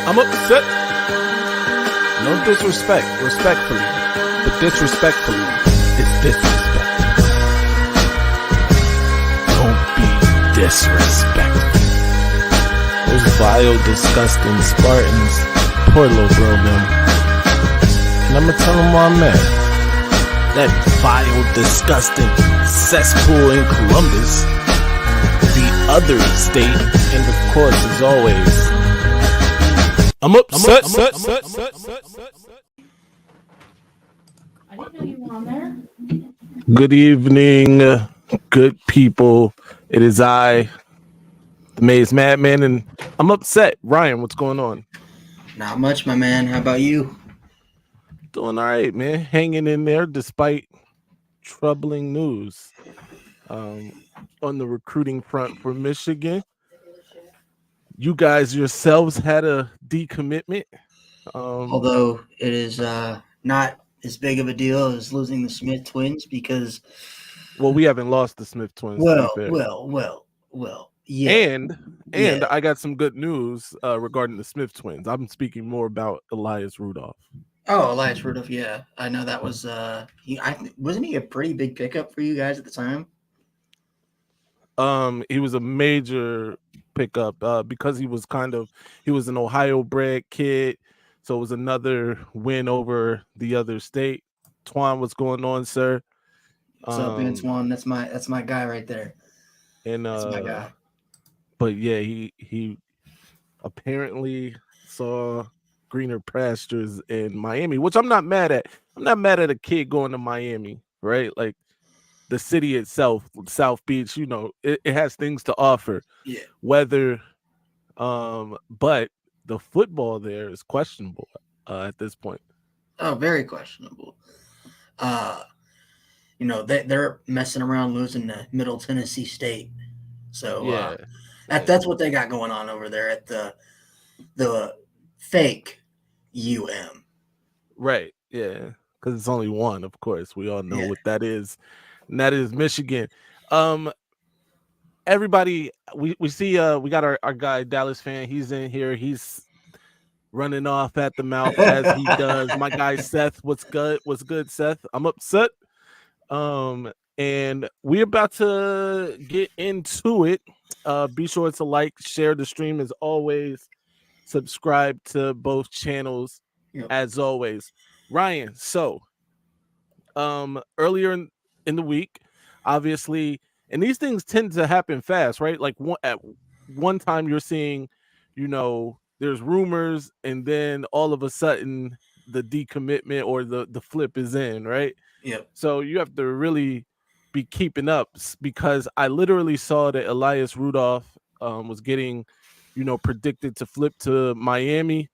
I'm upset. No disrespect, respectfully. But disrespectfully, it's disrespect. Don't be disrespectful. Those vile, disgusting Spartans. Poor little bro, man. And I'm gonna tell him why I'm mad. That vile, disgusting cesspool in Columbus. The other state, and of course, as always, I'm upset. I didn't know you were on there. Good evening, good people. It is I, the Maize Madman, and I'm upset. Ryan, what's going on? Not much, my man. How about you? Doing all right, man. Hanging in there despite troubling news on the recruiting front for Michigan. You guys yourselves had a decommitment. Although it is not as big of a deal as losing the Smith twins because... Well, we haven't lost the Smith twins. Well, yeah. And I got some good news regarding the Smith twins. I'm speaking more about Elias Rudolph. Oh, Elias Rudolph, yeah. I know that was wasn't he a pretty big pickup for you guys at the time? He was a major pickup because he was an Ohio bred kid, so it was another win over the other state. Twan, what's going on, sir? What's up, man? Twan? That's my guy right there. And that's my guy. But yeah, he apparently saw greener pastures in Miami, which I'm not mad at. I'm not mad at a kid going to Miami, right? Like the city itself, South Beach, you know, it has things to offer. Yeah. Whether, but the football there is questionable at this point. Oh, very questionable. You know, they're messing around losing to Middle Tennessee State. So yeah, that's what they got going on over there at the fake UM. Right. Yeah. Because it's only one, of course. We all know Yeah. what that is. And that is Michigan. Everybody, we see we got our guy Dallas fan. He's in here. He's running off at the mouth as he does. My guy Seth, what's good? What's good, Seth? I'm upset. And we're about to get into it. Be sure to like, share the stream as always. Subscribe to both channels as always. Ryan, so earlier in the week, obviously, and these things tend to happen fast, right? Like at one time you're seeing, you know, there's rumors, and then all of a sudden the decommitment or the flip is in, right? Yep. So you have to really be keeping up, because I literally saw that Elias Rudolph was getting, you know, predicted to flip to Miami.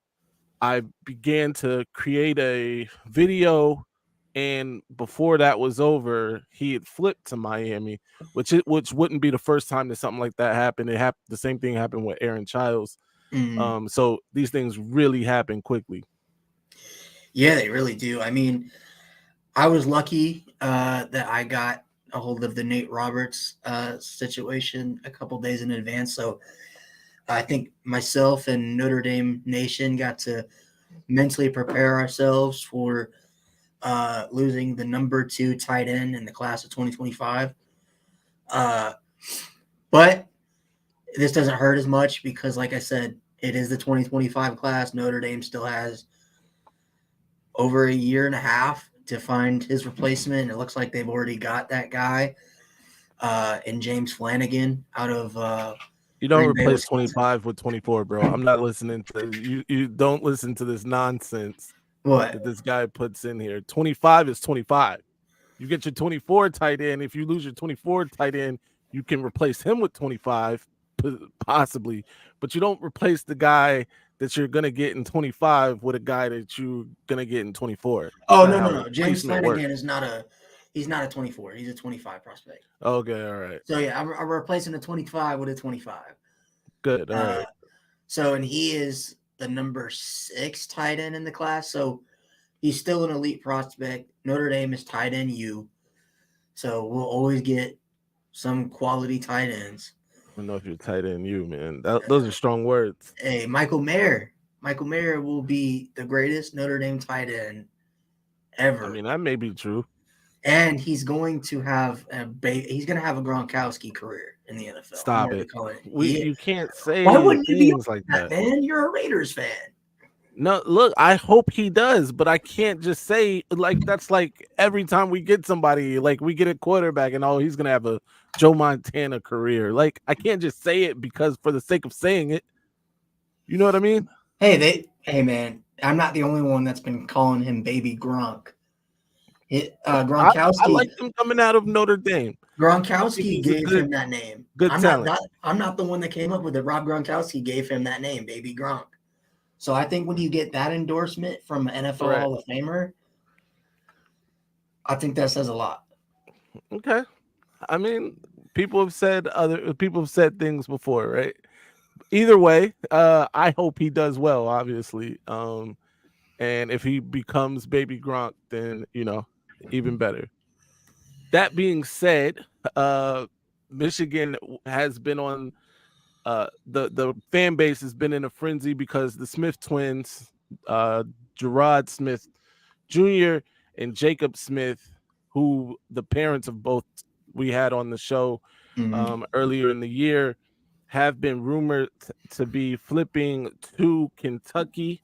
I began to create a video, and before that was over, he had flipped to Miami, which wouldn't be the first time that something like that happened. The same thing happened with Aaron Childs. Mm-hmm. So these things really happen quickly. Yeah, they really do. I mean, I was lucky that I got a hold of the Nate Roberts situation a couple days in advance. So I think myself and Notre Dame Nation got to mentally prepare ourselves for losing the number 2 tight end in the class of 2025. But this doesn't hurt as much because, like I said, it is the 2025 class. Notre Dame still has over a year and a half to find his replacement. It looks like they've already got that guy in James Flanagan out of you don't replace 25 with 24, bro. I'm not listening to you don't listen to this nonsense that this guy puts in here. 25 is 25. You get your 24 tight end. If you lose your 24 tight end, you can replace him with 25 possibly, but you don't replace the guy that you're gonna get in 25 with a guy that you're gonna get in 24. Oh, no. James Flanagan is not he's not a 24. He's a 25 prospect. Okay, all right. So yeah, I'm replacing a 25 with a 25. Good. All right. So, and he is the number 6 tight end in the class. So he's still an elite prospect. Notre Dame is tight end U. So we'll always get some quality tight ends. I don't know if you're tight end U, man. Those are strong words. Hey, Michael Mayer Michael Mayer will be the greatest Notre Dame tight end ever. I mean, that may be true. And he's going to have he's going to have a Gronkowski career in the NFL. Stop it. You can't say Why wouldn't you things be like that, man? You're a Raiders fan. No, look, I hope he does, but I can't just say like that's like every time we get somebody, like we get a quarterback and he's gonna have a Joe Montana career. Like I can't just say it because for the sake of saying it. You know what I mean? Hey man, I'm not the only one that's been calling him Baby Gronk. Gronkowski. I like him coming out of Notre Dame. Gronkowski gave him that name. Good talent. I'm not the one that came up with it. Rob Gronkowski gave him that name, Baby Gronk. So I think when you get that endorsement from an NFL Hall of Famer, I think that says a lot. Okay. I mean, people have said things before, right? Either way, I hope he does well, obviously. And if he becomes Baby Gronk, then, even better. That being said, Michigan has been on the fan base has been in a frenzy because the Smith twins, Gerard Smith Jr. and Jacob Smith, who the parents of both we had on the show earlier in the year, have been rumored to be flipping to Kentucky.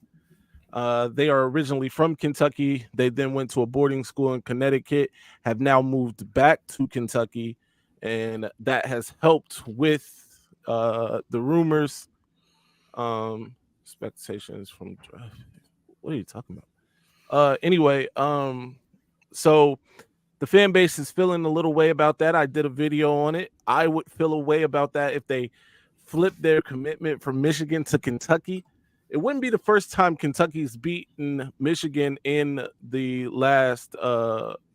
They are originally from Kentucky. They then went to a boarding school in Connecticut, have now moved back to Kentucky, and that has helped with the rumors. Expectations from what are you talking about? Anyway, so the fan base is feeling a little way about that. I did a video on it. I would feel a way about that if they flip their commitment from Michigan to Kentucky. It wouldn't be the first time Kentucky's beaten Michigan in the last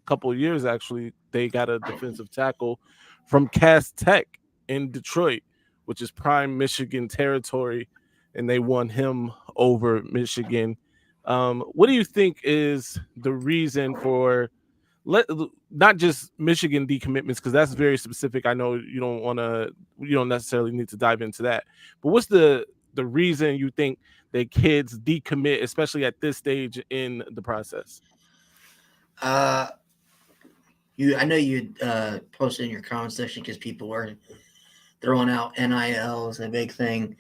couple of years. Actually, they got a defensive tackle from Cass Tech in Detroit, which is prime Michigan territory, and they won him over Michigan. What do you think is the reason for not just Michigan decommitments, because that's very specific. I know you don't necessarily need to dive into that, but what's the reason you think that kids decommit, especially at this stage in the process? I know you posted in your comment section because people were throwing out NIL as a big thing.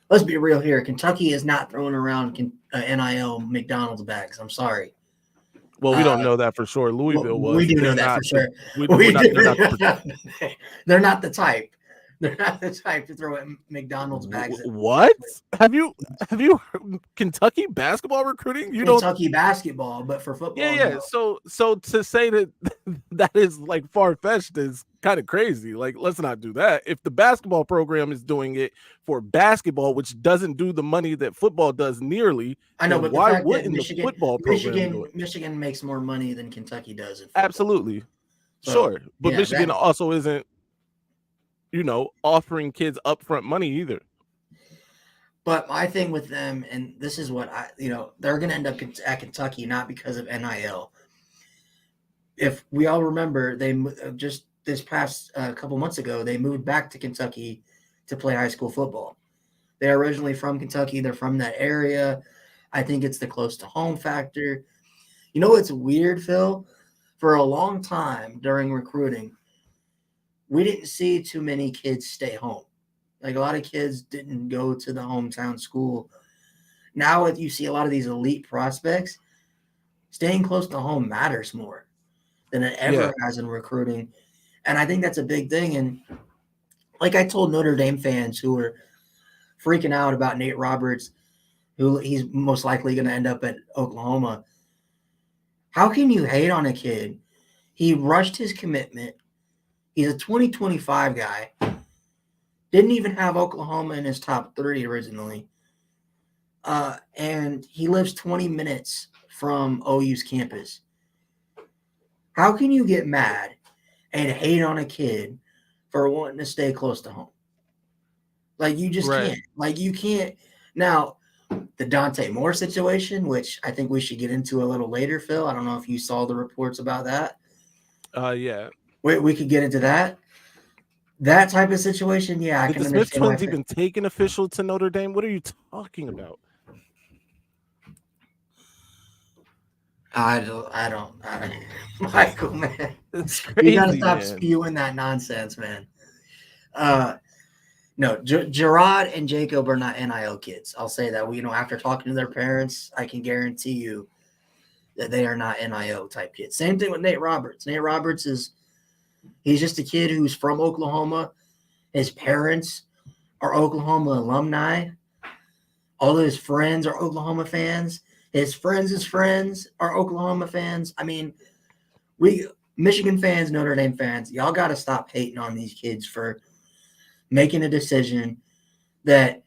Let's be real here. Kentucky is not throwing around NIL McDonald's bags. I'm sorry. Well, we don't know that for sure. Louisville was. We do know that for sure. They're not the type. They're not the type to throw in McDonald's bags. What? Have you heard Kentucky basketball recruiting? Kentucky basketball, but for football. Yeah. No. So to say that is like far-fetched is kind of crazy. Like, let's not do that. If the basketball program is doing it for basketball, which doesn't do the money that football does nearly, I know, but why wouldn't the football program do it? Michigan makes more money than Kentucky does in football. Absolutely. So, sure. But yeah, Michigan also isn't offering kids upfront money either. But my thing with them, and this is what they're going to end up at Kentucky, not because of NIL. If we all remember, they just this past couple months ago, they moved back to Kentucky to play high school football. They're originally from Kentucky. They're from that area. I think it's the close to home factor. You know what's weird, Phil? For a long time during recruiting, we didn't see too many kids stay home. Like, a lot of kids didn't go to the hometown school. Now, if you see a lot of these elite prospects, staying close to home matters more than it ever has in recruiting. And I think that's a big thing. And like I told Notre Dame fans who were freaking out about Nate Roberts, who he's most likely going to end up at Oklahoma, how can you hate on a kid? He rushed his commitment. He's a 2025 guy. Didn't even have Oklahoma in his top 3 originally. And he lives 20 minutes from OU's campus. How can you get mad and hate on a kid for wanting to stay close to home? Like, you just can't. Like, you can't. Now, the Dante Moore situation, which I think we should get into a little later, Phil. I don't know if you saw the reports about that. Yeah. We could get into that. That type of situation, I can understand. The Smith twins even taken official to Notre Dame? What are you talking about? Michael, man, It's crazy. You gotta stop man. spewing that nonsense, man. No, Gerard and Jacob are not NIL kids. I'll say that. After talking to their parents, I can guarantee you that they are not NIL type kids. Same thing with Nate Roberts. Nate Roberts he's just a kid who's from Oklahoma. His parents are Oklahoma alumni. All of his friends are Oklahoma fans. His friends are Oklahoma fans. I mean, we Michigan fans, Notre Dame fans, y'all got to stop hating on these kids for making a decision that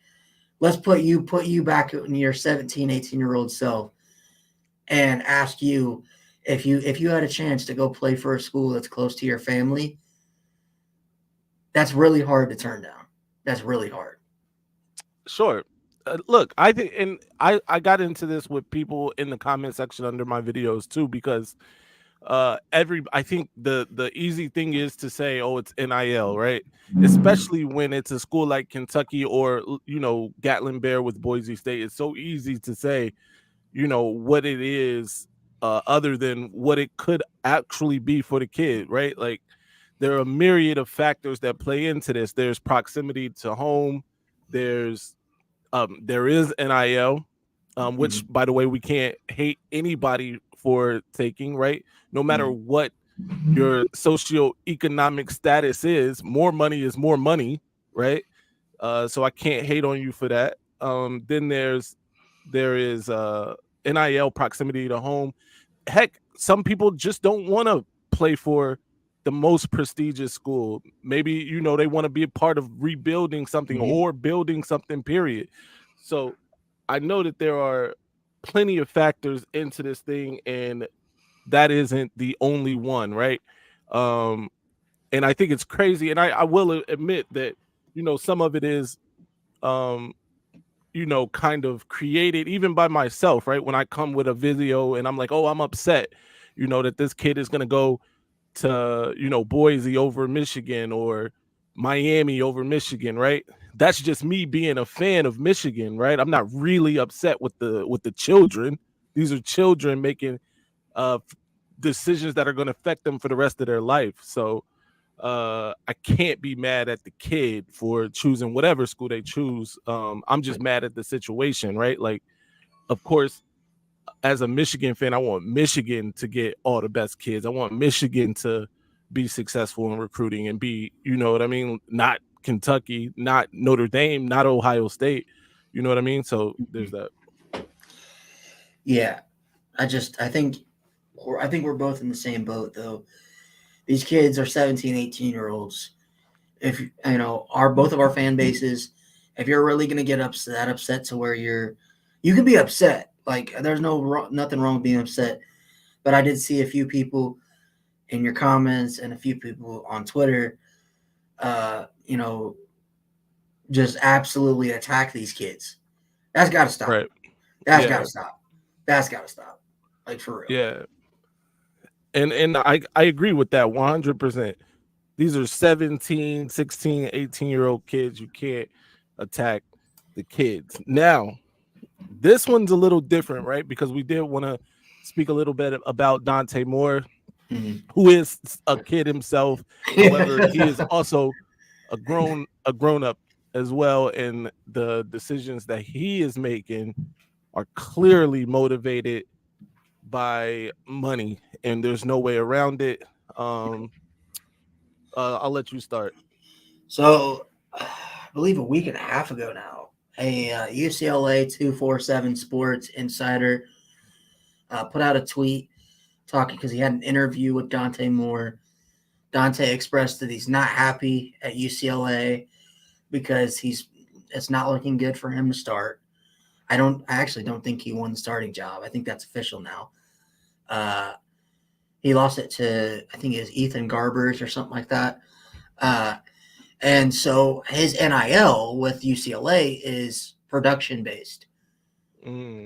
let's put you back in your 17, 18-year-old self and ask you if you had a chance to go play for a school that's close to your family. That's really hard to turn down. That's really hard. Sure. Look, I think, and I got into this with people in the comment section under my videos too, because I think the easy thing is to say, oh, it's NIL, right? Especially when it's a school like Kentucky or Gatlin Bear with Boise State. It's so easy to say, what it is, other than what it could actually be for the kid, right? Like, there are a myriad of factors that play into this. There's proximity to home. There is NIL, which, by the way, we can't hate anybody for taking, right? No matter what your socioeconomic status is, more money is more money, right? So I can't hate on you for that. Then there is NIL, proximity to home. Heck, some people just don't want to play for the most prestigious school. Maybe they want to be a part of rebuilding something or building something, period. So I know that there are plenty of factors into this thing, and that isn't the only one, right? And I think it's crazy, and I will admit that some of it is kind of created even by myself, right? When I come with a video and I'm like, oh, I'm upset, that this kid is going to go to, Boise over Michigan or Miami over Michigan, right? That's just me being a fan of Michigan, right? I'm not really upset with the children. These are children making decisions that are going to affect them for the rest of their life. So I can't be mad at the kid for choosing whatever school they choose. I'm just mad at the situation, right? Like, of course, as a Michigan fan, I want Michigan to get all the best kids. I want Michigan to be successful in recruiting and be, what I mean? Not Kentucky, not Notre Dame, not Ohio State. You know what I mean? So there's that. Yeah. I think we're both in the same boat, though. These kids are 17, 18-year-olds. If both of our fan bases, if you're really going to get upset to where you can be upset. Like, there's nothing wrong with being upset. But I did see a few people in your comments and a few people on Twitter, just absolutely attack these kids. That's got to stop. Right. That's got to stop. That's got to stop. Like, for real. Yeah. And I agree with that 100%. These are 17, 16, 18-year-old kids. You can't attack the kids. Now, this one's a little different, right? Because we did want to speak a little bit about Dante Moore, who is a kid himself. However, he is also a grown up as well, and the decisions that he is making are clearly motivated by money, and there's no way around it. I'll let you start. So, I believe a week and a half ago now, a UCLA 247 Sports insider put out a tweet talking, because he had an interview with Dante Moore. Dante expressed that he's not happy at UCLA because it's not looking good for him to start. I actually don't think he won the starting job. I think that's official now. He lost it to, I think it was Ethan Garbers or something like that. And so his NIL with UCLA is production based.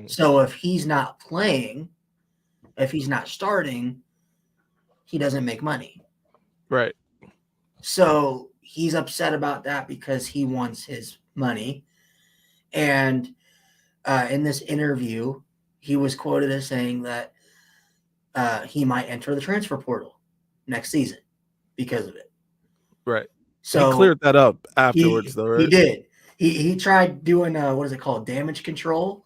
So if he's not playing, if he's not starting, he doesn't make money. Right. So he's upset about that because he wants his money. And in this interview, he was quoted as saying that he might enter the transfer portal next season because of it. Right. So he cleared that up afterwards, though, right? He did. He tried doing what is it called, damage control,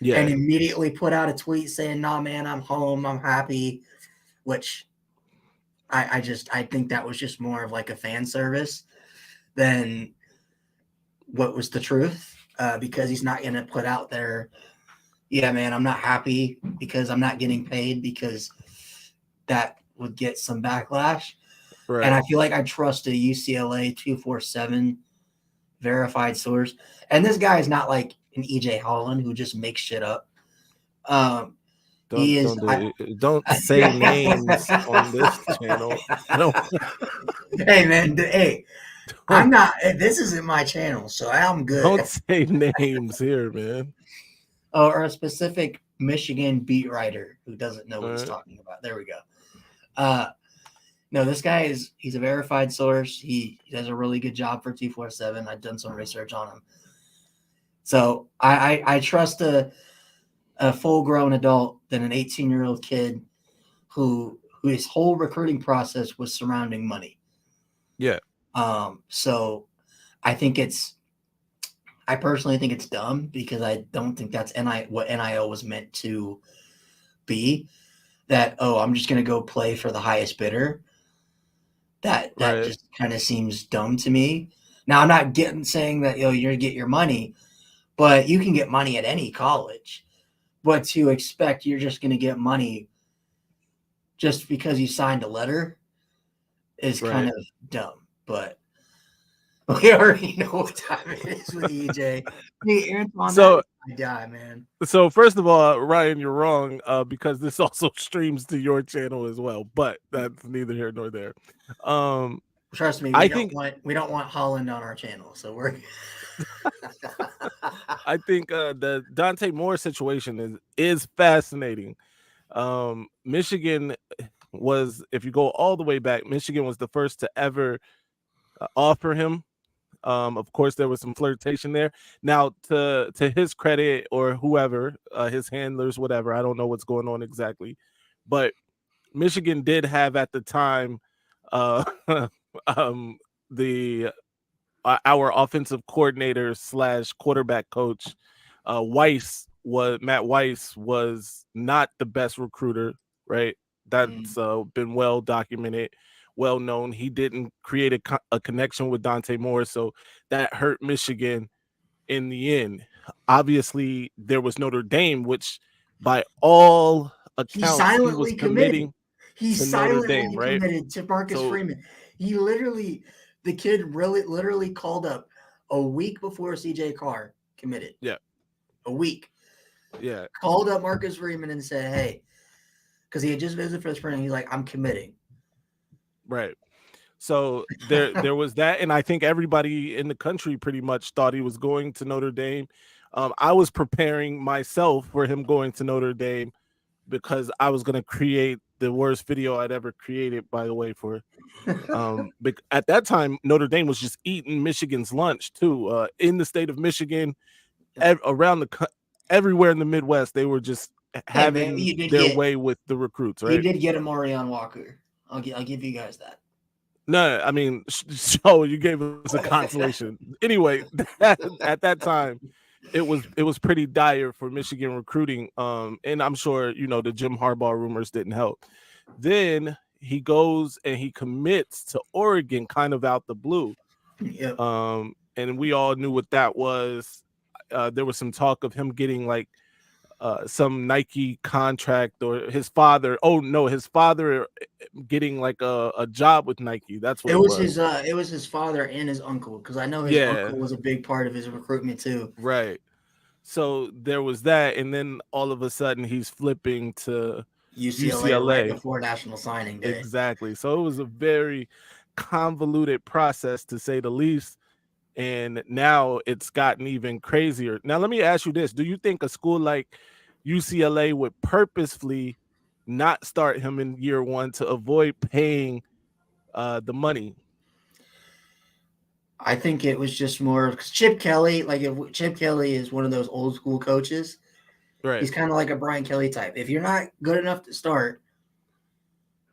and immediately put out a tweet saying, "Nah, man, I'm home. I'm happy," which I think that was just more of like a fan service than what was the truth, because he's not going to put out there, "Yeah, man, I'm not happy because I'm not getting paid," because that would get some backlash. Right. And I feel like I trust a UCLA 247 verified source. And this guy is not like an EJ Holland who just makes shit up. Don't say names on this channel. Hey, man. Hey, I'm not. This isn't my channel, so I'm good. Don't say names here, man. Or a specific Michigan beat writer who doesn't know what he's talking about. There we go. No, this guy he's a verified source. He does a really good job for 247. I've done some research on him. So I trust a full-grown adult than an 18-year-old kid who his whole recruiting process was surrounding money. Yeah. So I personally think it's dumb, because I don't think that's what NIL was meant to be. That, I'm just going to go play for the highest bidder. That just kind of seems dumb to me. Now, I'm not saying that you're going to get your money, but you can get money at any college. But to expect you're just going to get money just because you signed a letter is kind of dumb. But we already know what time it is with EJ. Hey, Antoine, I die, man. So first of all, Ryan, you're wrong, because this also streams to your channel as well, but that's neither here nor there. Trust me, we don't want Holland on our channel, so we're. I think the Dante Moore situation is fascinating. Michigan was, if you go all the way back, Michigan was the first to ever offer him. Of course, there was some flirtation there. Now, to his credit, or whoever, his handlers, whatever, I don't know what's going on exactly, but Michigan did have at the time our offensive coordinator / quarterback coach, Matt Weiss was not the best recruiter, right? That's been well documented, well known. He didn't create a connection with Dante Moore, so that hurt Michigan in the end. Obviously, there was Notre Dame, which by all accounts he was committing. He silently committed to Marcus Freeman. The kid literally called up a week before CJ Carr committed. Yeah. A week. Yeah. Called up Marcus Freeman and said, "Hey," because he had just visited for the spring. He's like, "I'm committing." Right. So there was that, and I think everybody in the country pretty much thought he was going to Notre Dame. I was preparing myself for him going to Notre Dame, because I was going to create the worst video I'd ever created, by the way, for at that time Notre Dame was just eating Michigan's lunch too, in the state of Michigan, around everywhere in the Midwest. They were just having their way with the recruits, right? You did get a Morion Walker. I'll give you guys that. No, I mean, so you gave us a consolation. Anyway, at that time, it was pretty dire for Michigan recruiting. And I'm sure, the Jim Harbaugh rumors didn't help. Then he goes and he commits to Oregon kind of out the blue. Yep. And we all knew what that was. There was some talk of him getting like some Nike contract, or his father getting like a job with Nike. That's what it was. It was his father and his uncle, because I know his uncle was a big part of his recruitment too. Right. So there was that, and then all of a sudden he's flipping to UCLA right before National Signing Day. Exactly. So it was a very convoluted process, to say the least. And now it's gotten even crazier. Now, let me ask you this. Do you think a school like UCLA would purposefully not start him in year one to avoid paying the money? I think it was just more because Chip Kelly, Chip Kelly is one of those old school coaches. Right. He's kind of like a Brian Kelly type. If you're not good enough to start,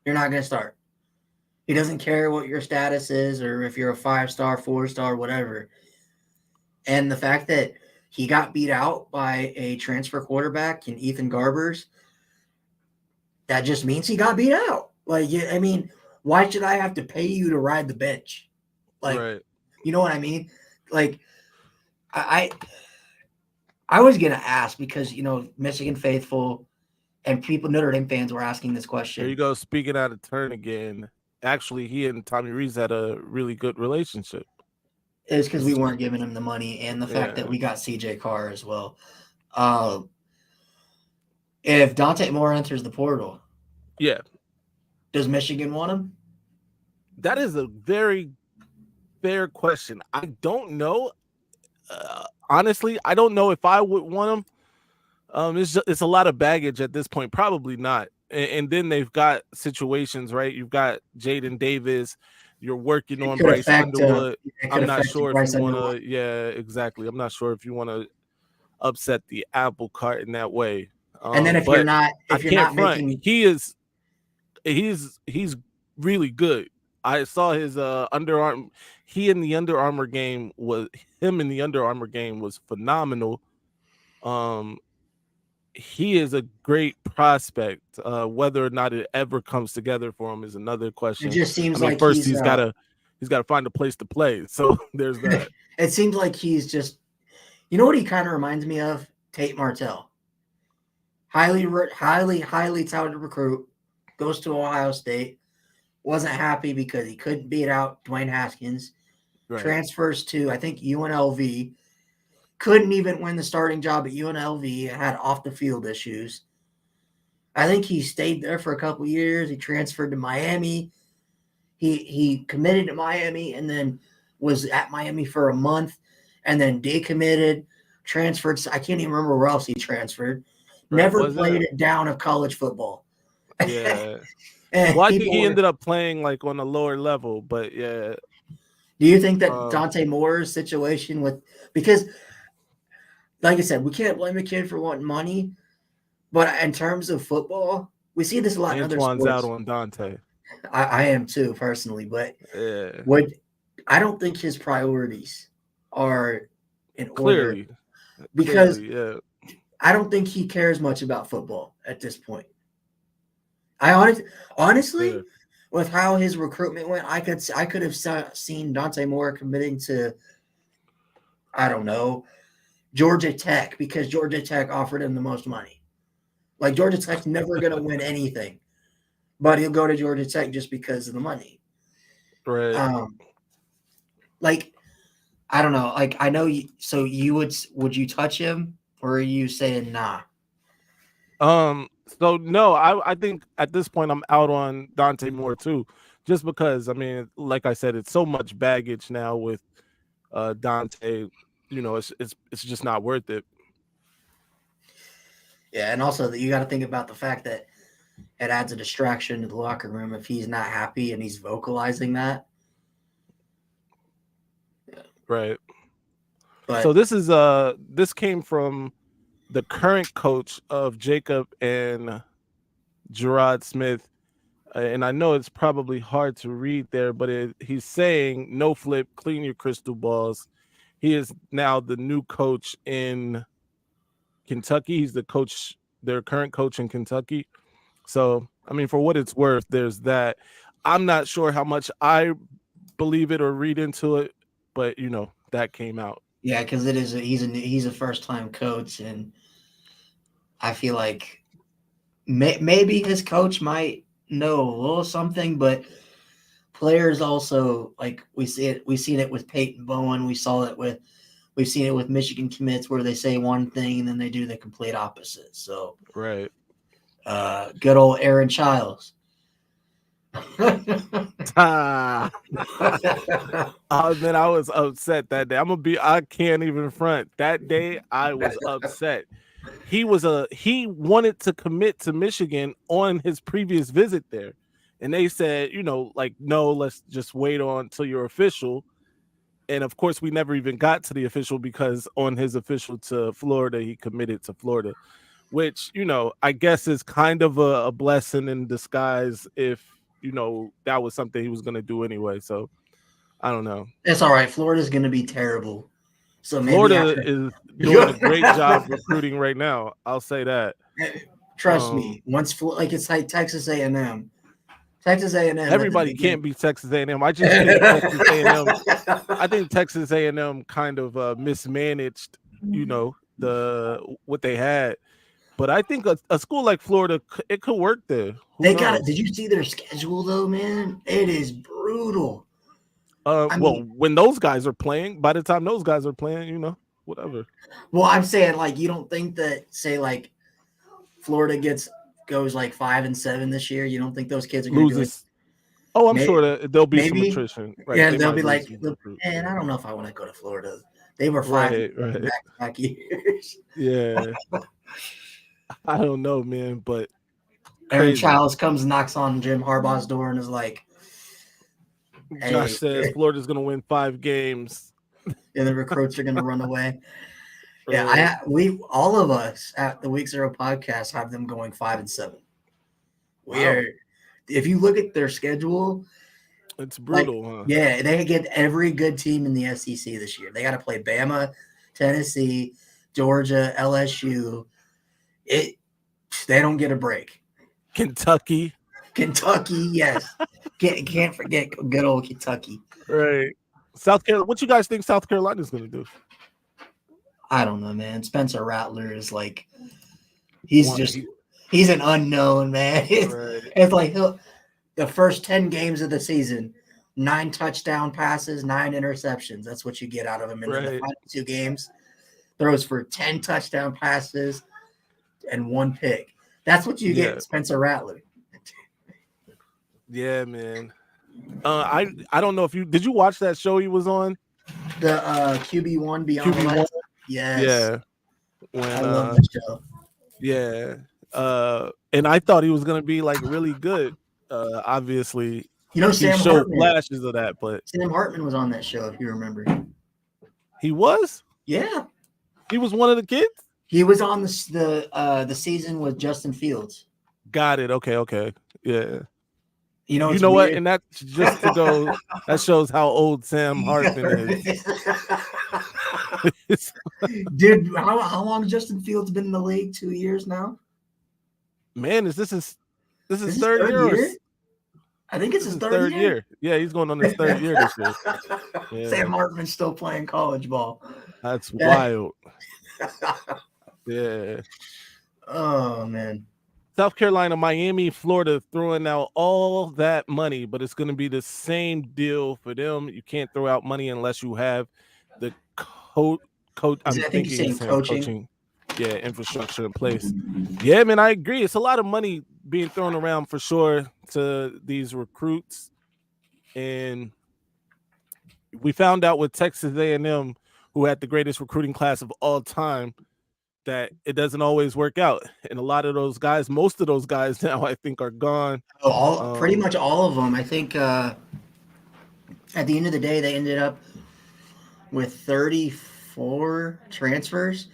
You're not going to start. He doesn't care what your status is or if you're a 5-star, 4-star, whatever. And the fact that he got beat out by a transfer quarterback in Ethan Garbers, that just means he got beat out. Like, I mean, why should I have to pay you to ride the bench? Like, right. You know what I mean? Like, I was going to ask because, Michigan faithful and people, Notre Dame fans were asking this question. There you go. Speaking out of turn again. Actually, he and Tommy Rees had a really good relationship. It's because we weren't giving him the money and the fact that we got CJ Carr as well. If Dante Moore enters the portal, does Michigan want him? That is a very fair question. I don't know. Honestly, I don't know if I would want him. It's a lot of baggage at this point. Probably not. And then they've got situations, right? You've got Jaden Davis. You're working on Bryce Underwood. I'm not sure if you want to. Yeah, exactly. I'm not sure if you want to upset the apple cart in that way. And then if you're not making, he's really good. I saw his underarm. Him in the Under Armour game was phenomenal. He is a great prospect. Whether or not it ever comes together for him is another question. It just seems like first he's got to find a place to play. So there's that. It seems like he's just, what he kind of reminds me of? Tate Martell. Highly touted recruit, goes to Ohio State, wasn't happy because he couldn't beat out Dwayne Haskins, transfers to, I think, UNLV, couldn't even win the starting job at UNLV, had off-the-field issues. I think he stayed there for a couple years. He transferred to Miami. He committed to Miami and then was at Miami for a month and then decommitted, transferred. I can't even remember where else he transferred. Never played it down of college football. Yeah. Well, I think he ended up playing like on a lower level, but yeah. Do you think that Dante Moore's situation because like I said, we can't blame a kid for wanting money, but in terms of football, we see this a lot in other sports. Antoine's out on Dante. I am too, personally, but I don't think his priorities are in order. Because I don't think he cares much about football at this point. Honestly, with how his recruitment went, I could have seen Dante Moore committing to, I don't know, Georgia Tech because Georgia Tech offered him the most money. Like Georgia Tech's never going to win anything, but he'll go to Georgia Tech just because of the money. Right. I don't know. Like I know so you would you touch him or are you saying nah? So no, I think at this point I'm out on Dante Moore too, just because like I said, it's so much baggage now with Dante. It's just not worth it. Yeah, and also you got to think about the fact that it adds a distraction to the locker room if he's not happy and he's vocalizing that. Yeah. Right. So this came from the current coach of Jacob and Gerard Smith. And I know it's probably hard to read there, but he's saying no flip, clean your crystal balls. He is now the new coach in Kentucky. He's their current coach in Kentucky. So, for what it's worth, there's that. I'm not sure how much I believe it or read into it, but that came out. Yeah, because he's a first-time coach, and I feel like maybe his coach might know a little something, but players also, like we've seen it with Peyton Bowen. We've seen it with Michigan commits where they say one thing and then they do the complete opposite. So right. Good old Aaron Childs. I was upset that day. I can't even front. That day I was upset. He wanted to commit to Michigan on his previous visit there. And they said, no, let's just wait on till you're official. And of course, we never even got to the official because on his official to Florida, he committed to Florida, which, I guess is kind of a blessing in disguise if that was something he was going to do anyway. So I don't know. It's all right. Florida's going to be terrible. So maybe Florida is doing a great job recruiting right now. I'll say that. Trust me. Once it's like Texas A&M. Texas A&M. Everybody can't be Texas A&M. I just think Texas A&M. I think Texas A&M kind of mismanaged, what they had. But I think a school like Florida, it could work there. They got it. Did you see their schedule though, man? It is brutal. When those guys are playing, by the time those guys are playing, whatever. Well, I'm saying you don't think that Florida goes 5-7 this year. You don't think those kids are going to do it? Oh, I'm sure that there'll be some attrition. Right? Yeah, they'll be like, man, I don't know if I want to go to Florida. They were 5 back years. Yeah. I don't know, man, but Aaron Childs comes and knocks on Jim Harbaugh's door and is like, hey. Josh says Florida's going to win 5 games. And the recruits are going to run away. Yeah, all of us at the Week 0 podcast have them going 5-7. If you look at their schedule, it's brutal, huh? Yeah, they get every good team in the SEC this year. They got to play Bama, Tennessee, Georgia, LSU. They don't get a break. Kentucky, yes. Can't forget good old Kentucky. Right. South Carolina. What you guys think South Carolina's going to do? I don't know, man. Spencer Rattler is he's an unknown, man. It's like the first 10 games of the season, 9 touchdown passes, 9 interceptions. That's what you get out of him in the final 2 games. Throws for 10 touchdown passes and 1 pick. That's what you get, Spencer Rattler. Yeah, man. I don't know if did you watch that show he was on? The QB1 Beyond QB1? Yes. Yeah. I love that show. Yeah. And I thought he was gonna be really good. Obviously, Sam showed Hartman. Flashes of that, but Sam Hartman was on that show, if you remember. He was? Yeah. He was one of the kids? He was on the season with Justin Fields. Got it. Okay. Yeah. You know weird? What? And that's just to go. That shows how old Sam Hartman is. Dude, how long has Justin Fields been in the league? 2 years now. Man, is this his third year? I think it's his third year. Yeah, he's going on his 3rd year this year. Yeah. Sam Hartman's still playing college ball. That's wild. Yeah. Oh man. South Carolina, Miami, Florida throwing out all that money, but it's going to be the same deal for them. You can't throw out money unless you have the coach. Coaching. Yeah, infrastructure in place. Yeah, man, I agree. It's a lot of money being thrown around for sure to these recruits, and we found out with Texas A&M, who had the greatest recruiting class of all time, that it doesn't always work out. And a lot of those guys, most of those guys now, I think, are gone. Pretty much all of them. I think at the end of the day, they ended up with 34 transfers.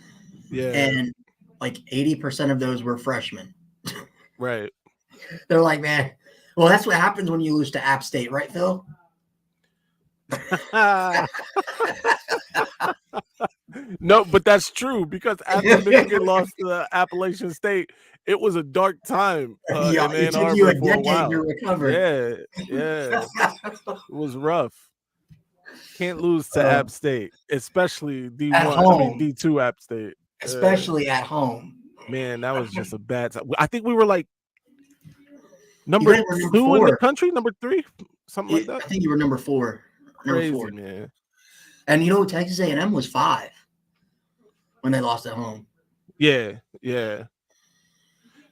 Yeah. And 80% of those were freshmen. Right. They're like, man, well, that's what happens when you lose to App State, right, Phil? No, but that's true, because after Michigan lost to Appalachian State, it was a dark time. It took you a decade to recover. Yeah. It was rough. Can't lose to App State, especially D2 App State. Especially at home. Man, that was just a bad time. I think we were number 2 in the country, number 3, something like that. I think you were number 4. Crazy, man. And Texas A&M was 5 when they lost at home. Yeah. If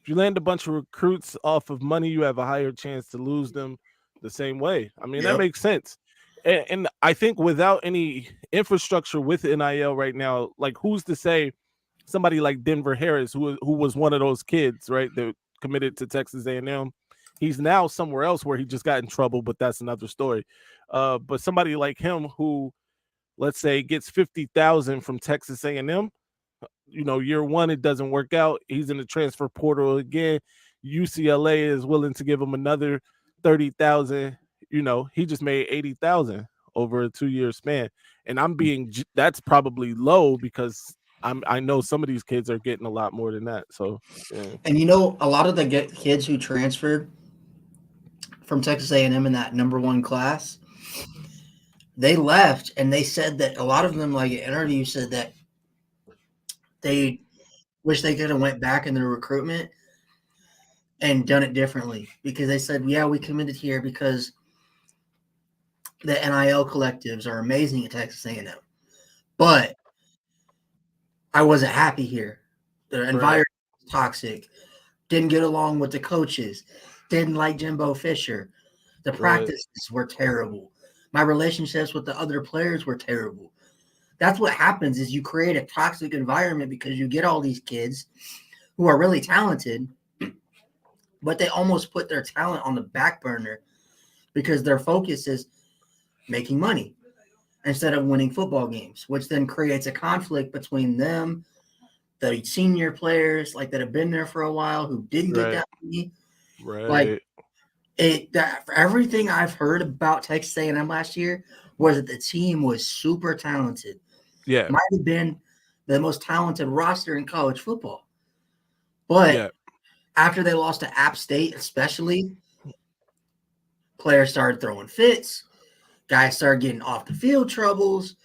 you land a bunch of recruits off of money, you have a higher chance to lose them the same way. I mean, that makes sense. And I think without any infrastructure with NIL right now, who's to say somebody like Denver Harris, who was one of those kids, right, that committed to Texas A&M, he's now somewhere else where he just got in trouble, but that's another story. But somebody like him who, let's say, gets $50,000 from Texas A&M, year 1 it doesn't work out. He's in the transfer portal again. UCLA is willing to give him another 30,000. He just made 80,000 over a 2-year span, and that's probably low because I know some of these kids are getting a lot more than that. So, yeah. And a lot of the kids who transferred from Texas A&M in that number 1 class, they left, and they said that a lot of them, like in interviews, said that they wish they could have went back in their recruitment and done it differently, because they said, yeah, we committed here because the NIL collectives are amazing at Texas A&M, but I wasn't happy here. The environment was toxic. Didn't get along with the coaches. Didn't like Jimbo Fisher. The practices were terrible. My relationships with the other players were terrible. That's what happens, is you create a toxic environment because you get all these kids who are really talented, but they almost put their talent on the back burner because their focus is making money instead of winning football games, which then creates a conflict between them, the senior players like that have been there for a while who didn't get that money. Right. For everything I've heard about Texas A&M last year was that the team was super talented. Yeah. Might have been the most talented roster in college football. But after they lost to App State, especially, players started throwing fits. Guys started getting off the field troubles.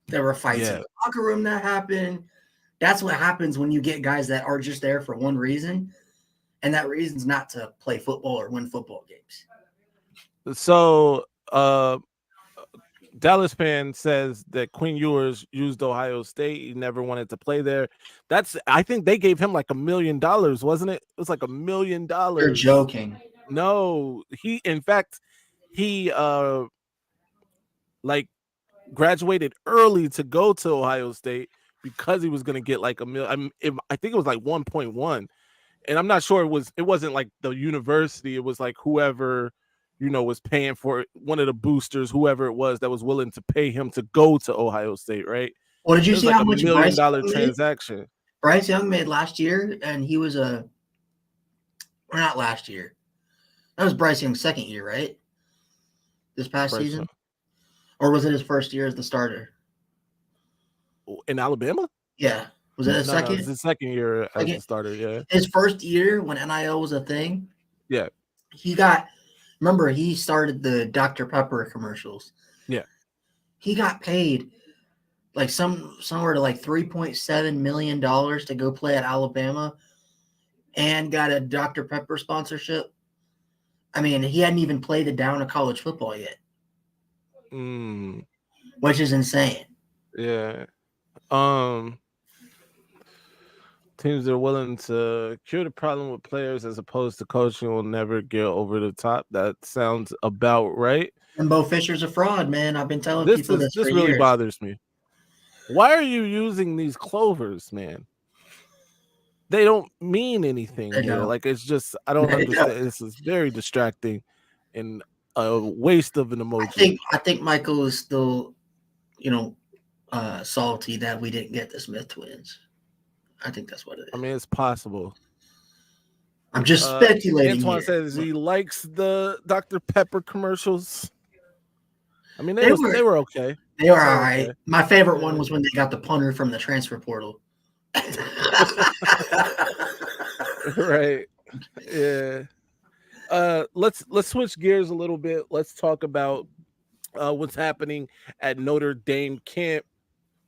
There were fights in the locker room that happened. That's what happens when you get guys that are just there for one reason, and that reason's not to play football or win football games. So, Dallas fan says that Quinn Ewers used Ohio State. He never wanted to play there. I think they gave him like $1 million, wasn't it? It was like $1 million. You're joking. No, in fact, he graduated early to go to Ohio State because he was going to get like $1 million. I think it was like 1.1, and I'm not sure it wasn't like the university. It was like whoever was paying for it, one of the boosters, whoever it was that was willing to pay him to go to Ohio State, right? Well, did you see how much $1 million transaction Bryce Young made last year? And he was or not last year. That was Bryce Young's second year, right? This past season? Or was it his first year as the starter? In Alabama? Yeah. Was it his second? It was his second year as a starter, yeah. His first year when NIL was a thing. Yeah. Remember, he started the Dr. Pepper commercials. Yeah. He got paid like somewhere to like $3.7 million to go play at Alabama and got a Dr. Pepper sponsorship. I mean, he hadn't even played a down of college football yet. Which is insane. Yeah. Teams that are willing to cure the problem with players as opposed to coaching will never get over the top. That sounds about right. And Bo Fisher's a fraud, man. I've been telling people this for really years. Bothers me. Why are you using these clovers, man? They don't mean anything here. Like, it's just, I don't understand. This is very distracting and a waste of an emoji. I think Michael is still, salty that we didn't get the Smith twins. I think that's what it is. I mean, it's possible. I'm just speculating. Antoine says he likes the Dr. Pepper commercials. I mean, they were okay. They were all right. Okay. My favorite one was when they got the punter from the transfer portal. Right. Yeah. Let's switch gears a little bit. Let's talk about what's happening at Notre Dame camp.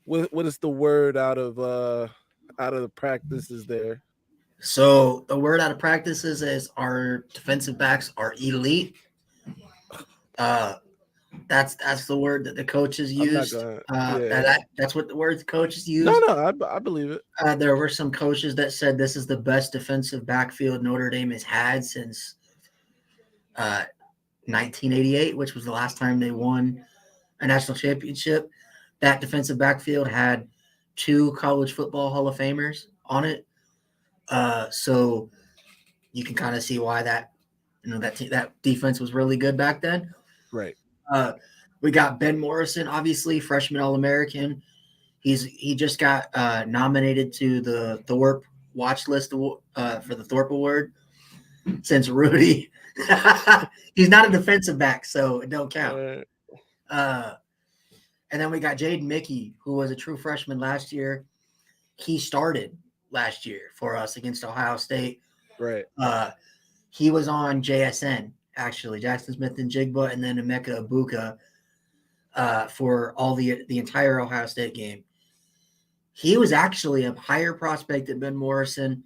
What is the word out of the practices there? So the word out of practices is our defensive backs are elite. That's the word that the coaches used. That's what the word the coaches used. No, I believe it. There were some coaches that said this is the best defensive backfield Notre Dame has had since 1988, which was the last time they won a national championship. That defensive backfield had 2 college football Hall of Famers on it. So you can kind of see why that defense was really good back then. Right. We got Ben Morrison, obviously freshman All-American. He just got nominated to the Thorpe watch list for the Thorpe Award. since Rudy. He's not a defensive back, so it don't count. And then we got Jaden Mickey, who was a true freshman last year. He started last year for us against Ohio State. Right. He was on JSN, actually, Jackson Smith and Jigba, and then Emeka Ibuka for all the entire Ohio State game. He was actually a higher prospect than Ben Morrison.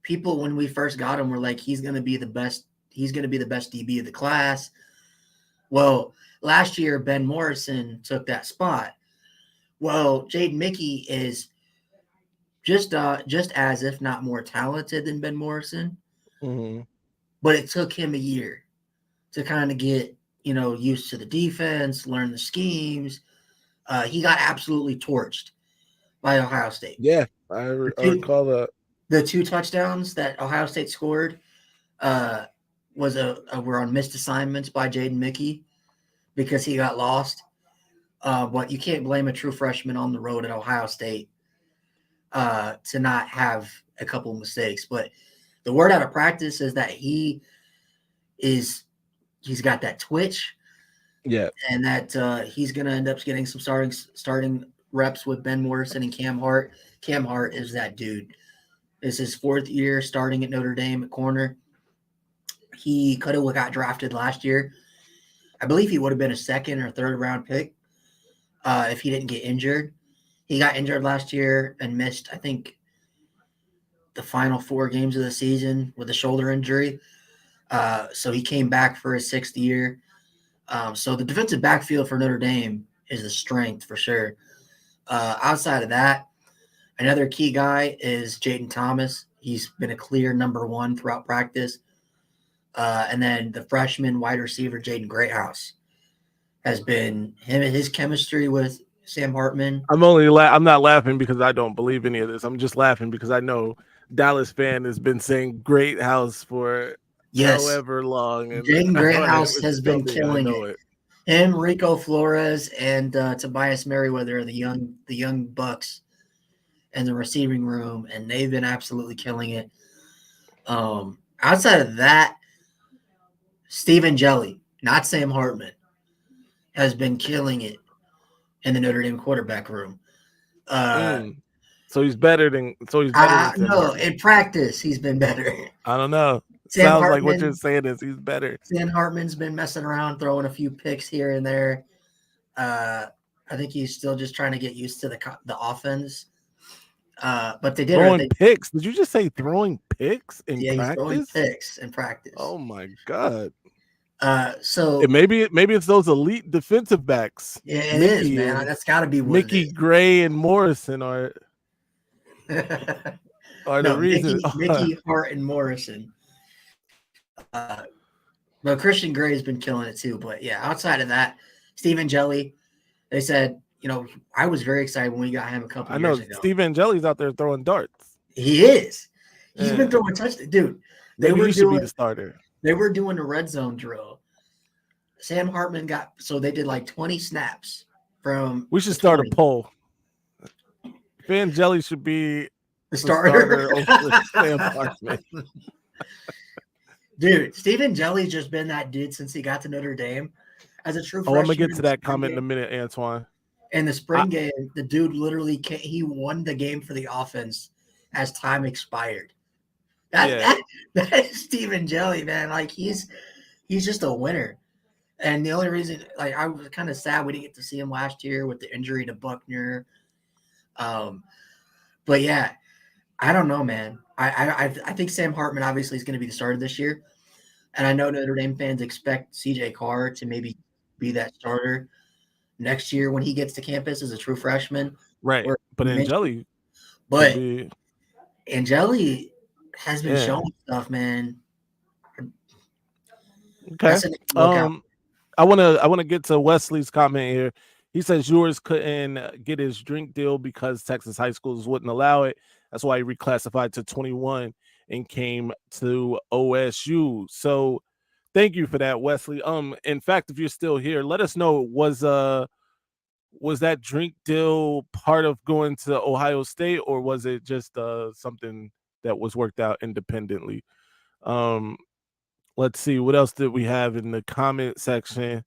People, when we first got him, were like, he's going to be the best. He's going to be the best DB of the class. Well, last year, Ben Morrison took that spot. Well, Jaden Mickey is just as, if not more talented than Ben Morrison. Mm-hmm. But it took him a year to kind of get, used to the defense, learn the schemes. He got absolutely torched by Ohio State. Yeah, I recall that. The 2 touchdowns that Ohio State scored were on missed assignments by Jaden Mickey because he got lost. But you can't blame a true freshman on the road at Ohio State to not have a couple of mistakes. But the word out of practice is that he's got that twitch. Yeah. And that he's going to end up getting some starting reps with Ben Morrison and Cam Hart. Cam Hart is that dude. It's his 4th year starting at Notre Dame at corner. He could have got drafted last year. I believe he would have been a 2nd or 3rd round pick if he didn't get injured. He got injured last year and missed, I think, the final 4 games of the season with a shoulder injury. So he came back for his 6th year. So the defensive backfield for Notre Dame is a strength for sure. Outside of that, another key guy is Jaden Thomas. He's been a clear number 1 throughout practice. And then the freshman wide receiver, Jaden Greathouse, has been his chemistry with Sam Hartman. I'm not laughing because I don't believe any of this. I'm just laughing because I know Dallas fan has been saying Greathouse for however long. And Jaden Greathouse has been killing it. Him, Rico Flores, and Tobias Merriweather are the young bucks in the receiving room, and they've been absolutely killing it. Outside of that, Stephen Jelly, not Sam Hartman, has been killing it in the Notre Dame quarterback room. So he's better than Sam Hartman. In practice he's been better. I don't know. Sounds like what you're saying is he's better. Sam Hartman's been messing around, throwing a few picks here and there. I think he's still just trying to get used to the offense. But they did throwing picks. Did you just say throwing picks in practice? He's throwing picks in practice. Oh my god. So maybe it's those elite defensive backs. Yeah, it is, man. That's got to be what Mickey Gray and Morrison are the reason. Mickey Hart and Morrison. But Christian Gray has been killing it too. But yeah, outside of that, Stephen Jelly, they said, I was very excited when we got him a couple years ago. Stephen Jelly's out there throwing darts. He is. He's been throwing touchdowns. Dude, he should be the starter. They were doing a red zone drill. Sam Hartman they did like 20 snaps from. We should start a poll. Van Jelly should be the starter over Sam Hartman. Dude, Stephen Jelly's just been that dude since he got to Notre Dame as a true freshman. I'm going to get to that comment in a minute, Antoine. In the spring game, the dude literally he won the game for the offense as time expired. That is Stephen Jelly, man. Like he's just a winner. And the only reason, I was kind of sad we didn't get to see him last year with the injury to Buckner. But yeah, I don't know, man. I think Sam Hartman obviously is going to be the starter this year, and I know Notre Dame fans expect CJ Carr to maybe be that starter next year when he gets to campus as a true freshman. Right, but Angeli has been showing stuff, man. Okay. I want to get to Wesley's comment here. He says yours couldn't get his drink deal because Texas high schools wouldn't allow it. That's why he reclassified to 21 and came to OSU. So thank you for that, Wesley. In fact, if you're still here, let us know, was that drink deal part of going to Ohio State, or was it just something that was worked out independently? Let's see, what else did we have in the comment section?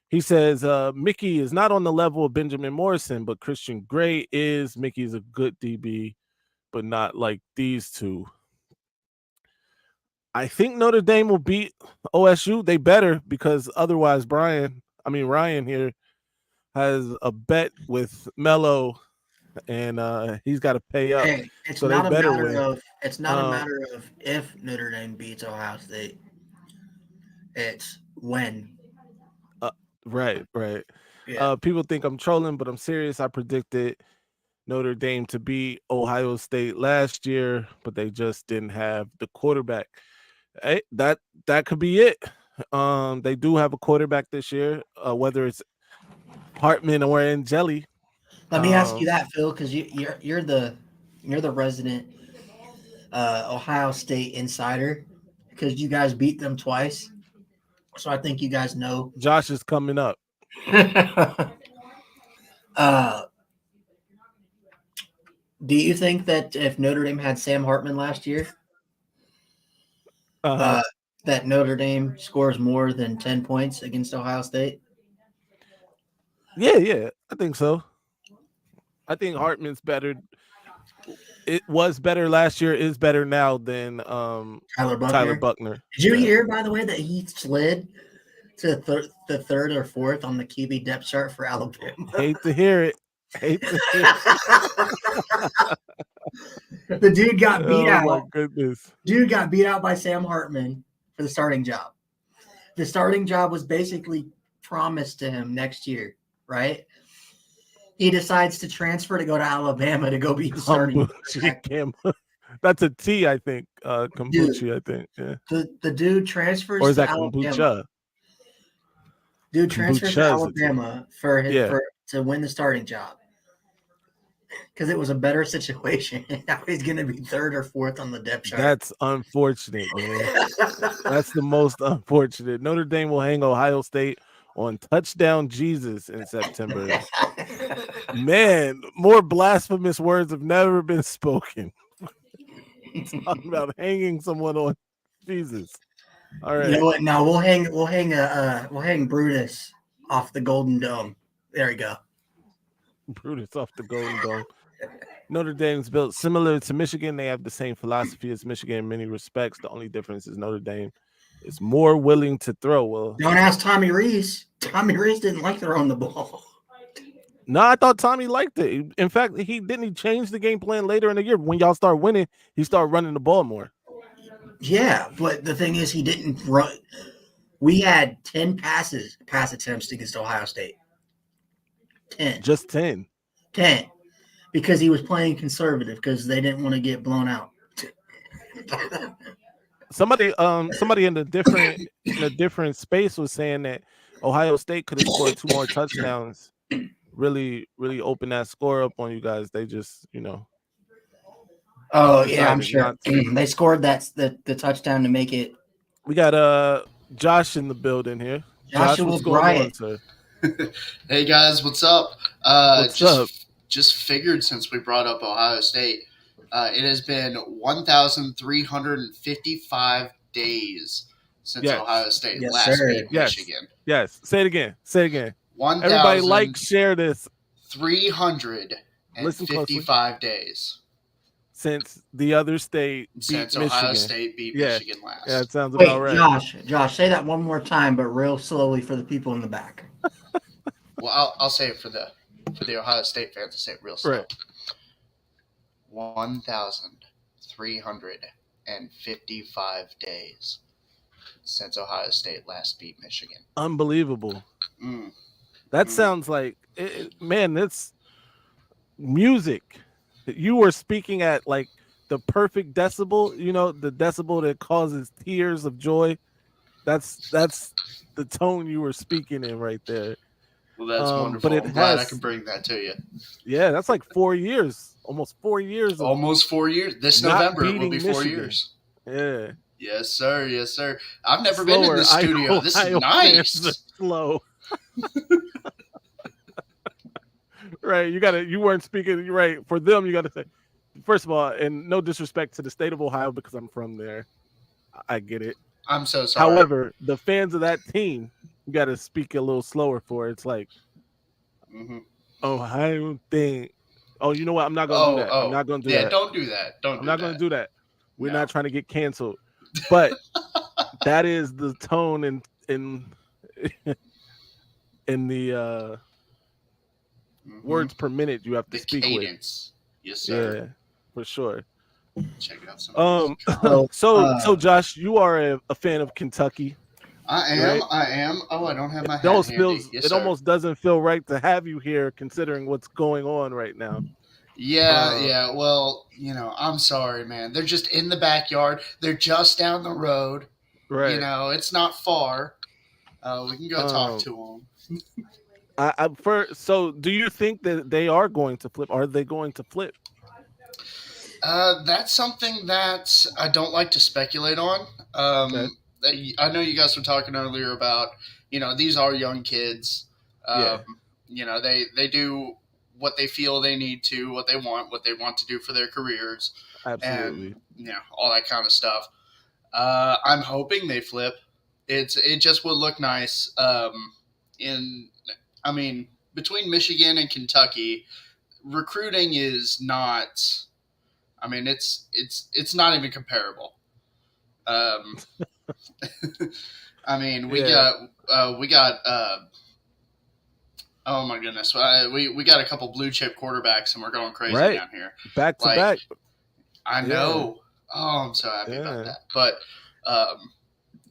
He says, Mickey is not on the level of Benjamin Morrison, but Christian Gray is. Mickey's a good DB, but not like these two. I think Notre Dame will beat OSU. They better, because otherwise Ryan here has a bet with Mello, and he's got to pay up. Hey, it's so not they a better matter win. of a matter of if Notre Dame beats Ohio State. It's when. Right. Yeah. People think I'm trolling, but I'm serious. I predicted Notre Dame to beat Ohio State last year, but they just didn't have the quarterback. Hey, that could be it. They do have a quarterback this year, whether it's Hartman or Angeli. Let me ask you that, Phil, because you're the resident Ohio State insider, because you guys beat them twice. So I think you guys know. Josh is coming up. Do you think that if Notre Dame had Sam Hartman last year, that Notre Dame scores more than 10 points against Ohio State? Yeah, I think so. I think Hartman's better. It was better last year, is better now than Tyler Buckner. Did you hear, by the way, that he slid to the third or fourth on the QB depth chart for Alabama? Hate to hear it. The dude got beat out. Oh my goodness. Dude got beat out by Sam Hartman for the starting job. The starting job was basically promised to him next year, right? He decides to transfer to go to Alabama to go be the starting. That's a T, I think. Kombucha, I think. Yeah. The dude transfers or is that to kombucha? Alabama. Dude transfers to Alabama to win the starting job, because it was a better situation. Now he's going to be third or fourth on the depth chart. That's unfortunate, man. That's the most unfortunate. Notre Dame will hang Ohio State on Touchdown Jesus in September. Man, more blasphemous words have never been spoken. Talking about hanging someone on Jesus. All right. You know what? Now we'll hang Brutus off the Golden Dome. There we go. Brutus off the Golden Dome. Notre Dame's built similar to Michigan. They have the same philosophy as Michigan in many respects. The only difference is Notre Dame is more willing to throw. Well, don't ask Tommy Rees. Tommy Rees didn't like throwing the ball. No, I thought Tommy liked it. In fact, he changed the game plan later in the year. When y'all start winning, he started running the ball more. Yeah, but the thing is, he didn't run. We had 10 pass attempts against Ohio State. 10. Just 10. 10. Because he was playing conservative, because they didn't want to get blown out. Somebody in a different space was saying that Ohio State could have scored 2 more touchdowns. Really, really open that score up on you guys. They just, Oh yeah, I'm sure they scored the touchdown to make it. We got Josh in the building here. Josh, what's going on, sir? Hey guys, what's up? What's up? Just figured, since we brought up Ohio State, it has been 1,355 days since Ohio State last beat Michigan. Yes. Say it again. Everybody like, share this. 355 days. Since the other state beat Ohio State beat Michigan last. Yeah, it sounds about right. Josh, say that one more time, but real slowly for the people in the back. Well, I'll say it for the Ohio State fans to say it real slow. Right. 1,355 days since Ohio State last beat Michigan. Unbelievable. That sounds like, man, that's music. You were speaking at like the perfect decibel, the decibel that causes tears of joy. That's the tone you were speaking in right there. Well, that's wonderful. But I'm glad I can bring that to you. Yeah, that's like 4 years. Almost 4 years. Almost 4 years. This November it will be 4 years. Yeah. Yes, sir. Yes, sir. I've never been in the studio. This is nice. Slow. Right. You weren't speaking right. For them, you gotta say, first of all, and no disrespect to the state of Ohio because I'm from there. I get it. I'm so sorry. However, the fans of that team, you got to speak a little slower for it. It's like, oh, I don't think. Oh, you know what? I'm not going to do that. I'm not going to do that. Yeah, don't do that. I'm not going to do that. We're not trying to get canceled. But that is the tone in the words per minute you have to speak cadence. with. Yes, sir. Yeah, for sure. Check out some. So Josh, you are a fan of Kentucky. I am. Right? I am. Oh, I don't have my hat handy. Yes, it almost doesn't feel right to have you here, considering what's going on right now. Yeah. Well, I'm sorry, man. They're just in the backyard. They're just down the road. Right. It's not far. We can go talk to them. So, do you think that they are going to flip? Are they going to flip? That's something that I don't like to speculate on. Okay. I know you guys were talking earlier about, these are young kids. They do what they feel they need to, what they want to do for their careers. Absolutely. And, all that kind of stuff. I'm hoping they flip. It just would look nice. Between Michigan and Kentucky, recruiting is not. It's not even comparable. We got. Oh my goodness, we got a couple blue chip quarterbacks, and we're going crazy down here, back to back. I know. Oh, I'm so happy about that. But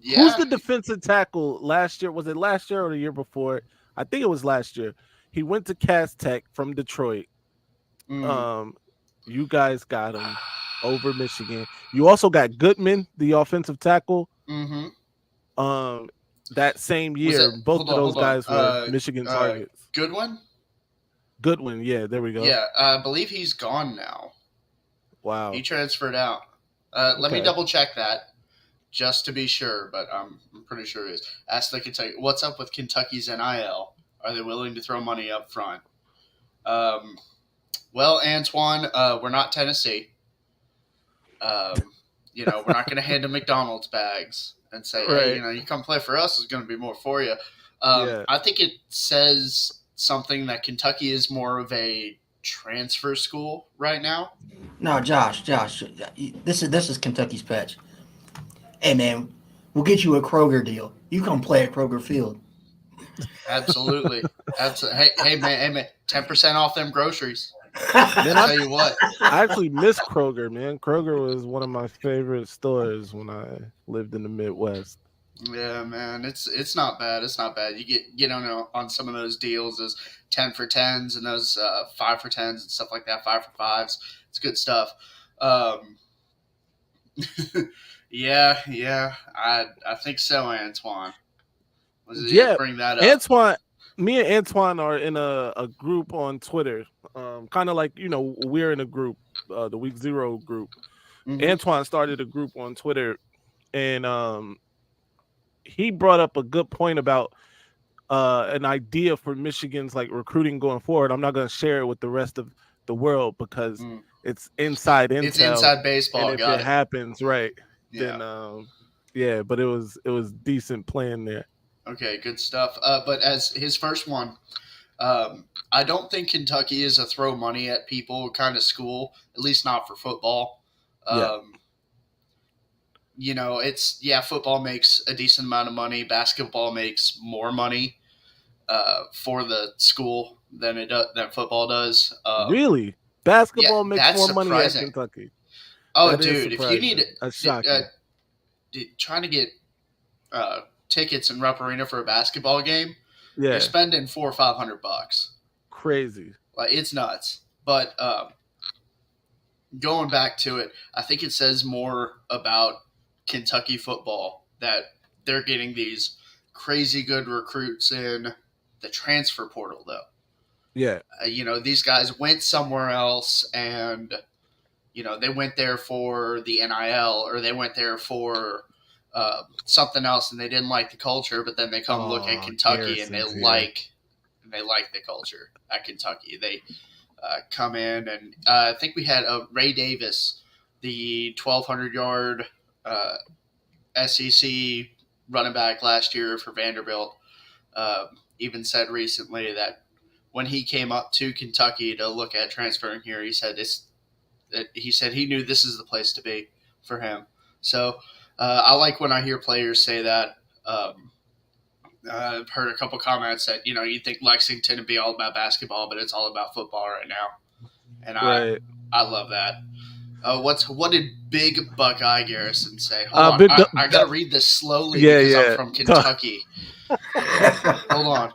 who's the defensive tackle last year? Was it last year or the year before? I think it was last year. He went to Cass Tech from Detroit. You guys got him over Michigan. You also got Goodman, the offensive tackle. That same year, both of those guys were Michigan targets. Goodwin, yeah, there we go. Yeah, I believe he's gone now. Wow. He transferred out. Let me double check that just to be sure, but I'm pretty sure it is. Ask the Kentucky, what's up with Kentucky's NIL? Are they willing to throw money up front? Well, Antoine, we're not Tennessee. We're not going to hand them McDonald's bags and say, hey, you come play for us, is going to be more for you. I think it says something that Kentucky is more of a transfer school right now. No, Josh, this is Kentucky's patch. Hey, man, we'll get you a Kroger deal. You come play at Kroger Field. Absolutely. Hey, man, 10% off them groceries. I'll tell you what. I actually miss Kroger, man. Kroger was one of my favorite stores when I lived in the Midwest. Yeah, man, it's not bad. It's not bad. You get on some of those deals, those 10 for 10s and those 5 for 10s and stuff like that, 5 for 5s. It's good stuff. Yeah, I think so, Antoine. Bring that up. Antoine. Me and Antoine are in a group on Twitter, kind of like, we're in a group, the Week Zero group. Antoine started a group on Twitter, and he brought up a good point about an idea for Michigan's recruiting going forward. I'm not going to share it with the rest of the world because it's inside intel. It's inside baseball. And if it happens, right? Yeah. Then but it was decent playing there. Okay, good stuff. But as his first one, I don't think Kentucky is a throw money at people kind of school, at least not for football. Football makes a decent amount of money. Basketball makes more money for the school than football does. Really? Basketball makes more money at Kentucky? Oh, dude, if you need trying to get tickets in Rupp Arena for a basketball game, you're spending $400 or $500. Crazy. It's nuts. But going back to it, I think it says more about Kentucky football that they're getting these crazy good recruits in the transfer portal, though. Yeah. These guys went somewhere else and, they went there for the NIL or they went there for something else and they didn't like the culture, but then they come look at Kentucky and they like the culture at Kentucky. They come in and I think we had Ray Davis, the 1,200-yard SEC running back last year for Vanderbilt, even said recently that when he came up to Kentucky to look at transferring here, he said he knew this is the place to be for him. So I like when I hear players say that. I've heard a couple comments that you think Lexington would be all about basketball, but it's all about football right now, and I love that. What did Big Buckeye Garrison say? Hold on, I gotta read this slowly because I'm from Kentucky. Hold on,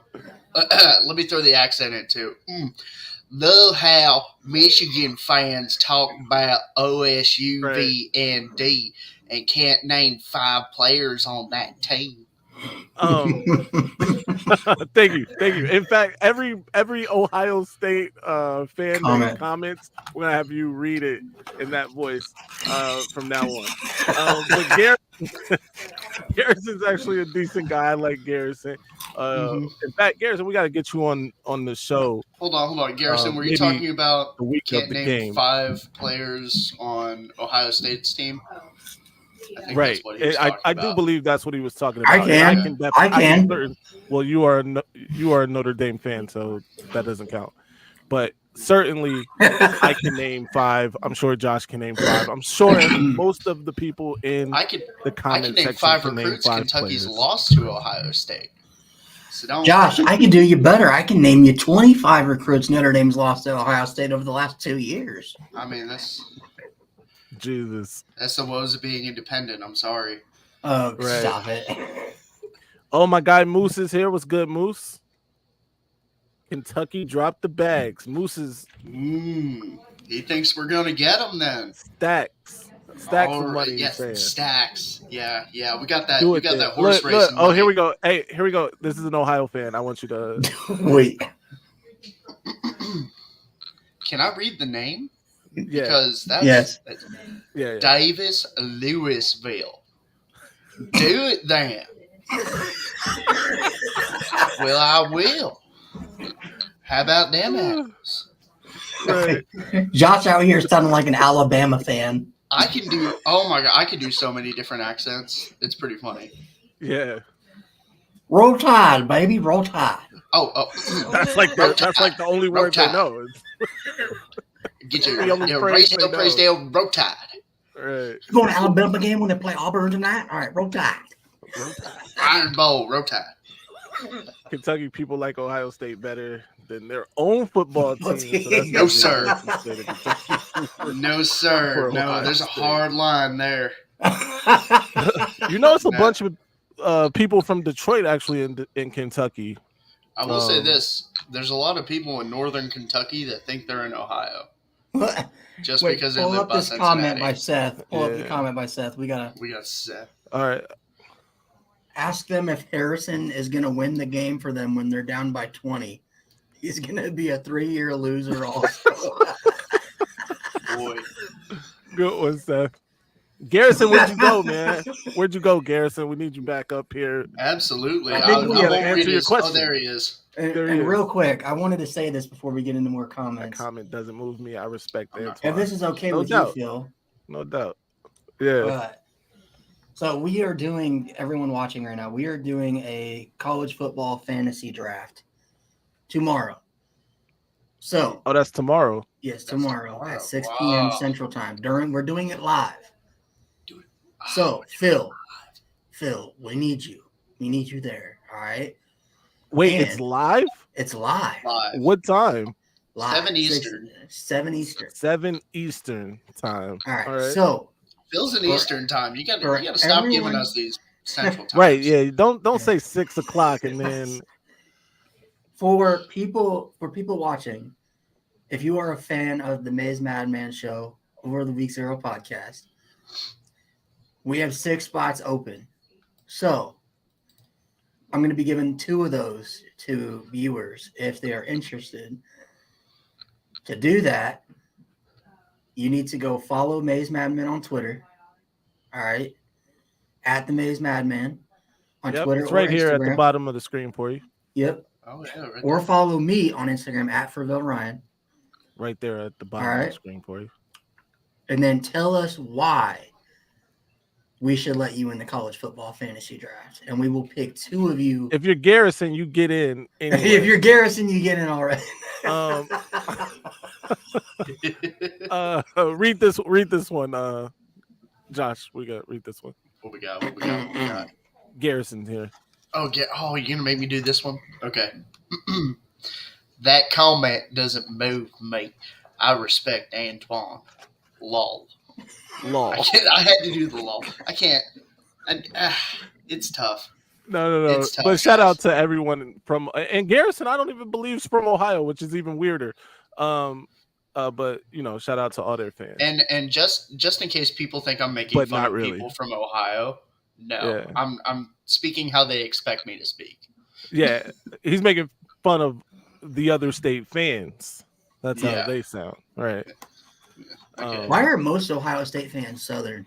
let me throw the accent in too. Love how Michigan fans talk about OSU and D and can't name 5 players on that team. Thank you. In fact, every Ohio State fan that comments, we're gonna have you read it in that voice from now on. But Garrison's actually a decent guy. I like Garrison. In fact, Garrison, we got to get you on the show. Hold on, Garrison. Were you talking about the week of the game? 5 players on Ohio State's team? Right. I do believe that's what he was talking about. I can. Well, you are a Notre Dame fan, so that doesn't count. But certainly, I can name 5. I'm sure Josh can name 5. I'm sure most of the people in the comment section can name 5 recruits Kentucky's players. Lost to Ohio State. So Josh, I can do you better. I can name you 25 recruits Notre Dame's lost to Ohio State over the last 2 years. I mean, that's the woes of being independent. I'm sorry. Oh, right. Stop it. Oh, my guy Moose is here. What's good, Moose? Kentucky dropped the bags. Moose is... he thinks we're going to get them then. Stacks of money. Yes, stacks. Yeah. We got that. We got that horse racing. Oh, here we go. Hey, here we go. This is an Ohio fan. I want you to... Wait. Can I read the name? Yeah. Because that's yeah. Davis Louisville. Do it then. Well, I will. How about them apples? Right. Josh out here sounding like an Alabama fan. I can do so many different accents. It's pretty funny. Yeah. Roll Tide, baby, roll Tide. Oh. That's like the only word they know. Get your Raisdale Roll Tide. Right. You going to Alabama game when they play Auburn tonight? All right, Roll Tide. Iron Bowl, Roll Tide. Kentucky people like Ohio State better than their own football team. So that's no, sir. No, sir. No, there's a hard line there. It's a bunch of people from Detroit actually in Kentucky. I will say this. There's a lot of people in northern Kentucky that think they're in Ohio. Just because they live by Cincinnati. Pull up the comment by Seth. We got Seth. All right. Ask them if Harrison is going to win the game for them when they're down by 20. He's going to be a 3-year loser also. Boy. Good one, Seth. Garrison, where'd you go, man? Where'd you go, Garrison? We need you back up here. Absolutely. I think we got to answer your question. Oh, there he is. And real quick, I wanted to say this before we get into more comments. That comment doesn't move me. I respect that. If this is okay with you, Phil. No doubt. Yeah. So we are doing, everyone watching right now, we are doing a college football fantasy draft tomorrow. So. Oh, that's tomorrow? Yes, tomorrow at 6 p.m. Central Time. We're doing it live. So, Phil, we need you. We need you there, all right? Wait, it's live? It's live. What time? Live. 7 Eastern. 7 Eastern. 7 Eastern time. All right. So Phil's in Eastern time. You got to stop giving us these Central times. Right? Yeah. Don't say 6 o'clock and then. For people watching, if you are a fan of the Maize Madman show or the Week 0 podcast, we have 6 spots open. So I'm going to be giving 2 of those to viewers if they are interested. To do that, you need to go follow Maize Madman on Twitter. All right. At the Maize Madman on Twitter. It's right here at the bottom of the screen for you. Yep. Oh, yeah, right or follow me on Instagram at Ferville Ryan. Right there at the bottom of the screen for you. And then tell us why we should let you in the college football fantasy draft, and we will pick 2 of you. If you're Garrison, you get in. Anyway. If you're Garrison, you get in already. Read this one, Josh. We got read this one. What we got? Garrison here. Oh, you're gonna make me do this one? Okay. That comment doesn't move me. I respect Antoine. Lol. I had to do the lol. I can't. It's tough. No. It's tough, but shout out to everyone from and Garrison. I don't even believe is from Ohio, which is even weirder. But shout out to all their fans. And just in case people think I'm making fun of people from Ohio, no, yeah. I'm speaking how they expect me to speak. Yeah, he's making fun of the other state fans. That's how they sound, right? Okay. Why are most Ohio State fans Southern?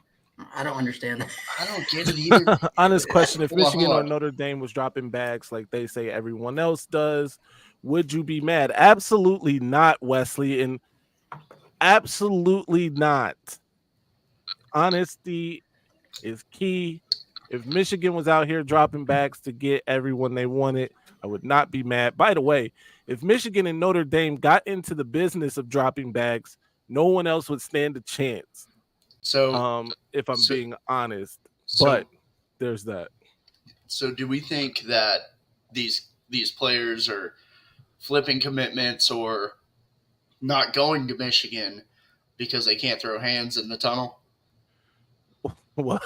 I don't understand that. I don't get it either. Honest question: if Michigan or Notre Dame was dropping bags like they say everyone else does, would you be mad? Absolutely not, Wesley, and absolutely not. Honesty is key. If Michigan was out here dropping bags to get everyone they wanted, I would not be mad. By the way, if Michigan and Notre Dame got into the business of dropping bags, no one else would stand a chance. So, if I'm being honest, but there's that. So, do we think that these players are flipping commitments or not going to Michigan because they can't throw hands in the tunnel? Well,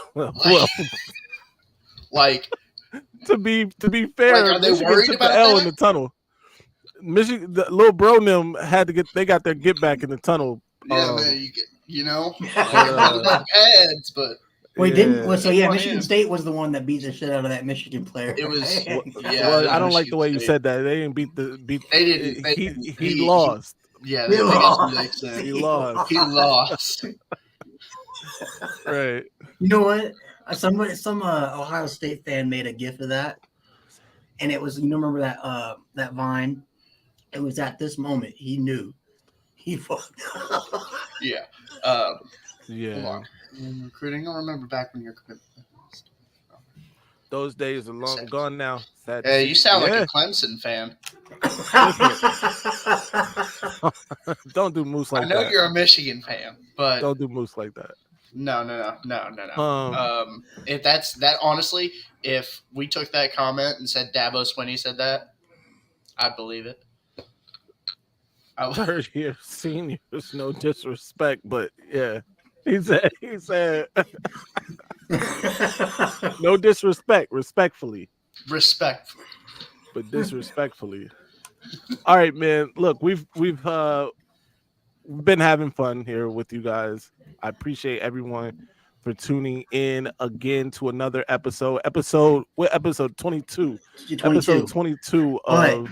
like to be fair, are they Michigan worried took about the L that? in the tunnel. Michigan, the little bro them had to get. They got their get back in the tunnel. Yeah, pads, but wait, Michigan State was the one that beat the shit out of that Michigan player. It was Well, I don't like the way you said that. They didn't beat the beat. They didn't. He lost. He lost. He lost. Right. You know what? Some Ohio State fan made a GIF of that, and it was remember that Vine. It was at this moment he knew he fucked up. Yeah. Yeah. Recruiting. I remember back when you're. Those days are long gone now. Hey, you sound like a Clemson fan. Don't do Moose like that. I know you're a Michigan fan, but don't do Moose like that. No. If that's that, honestly, if we took that comment and said Davos when he said that, I'd believe it. Third year seniors, no disrespect, but yeah, he said, no disrespect, respectfully, but disrespectfully. All right, man. Look, we've been having fun here with you guys. I appreciate everyone for tuning in again to another episode. Episode 22. Episode 22 of.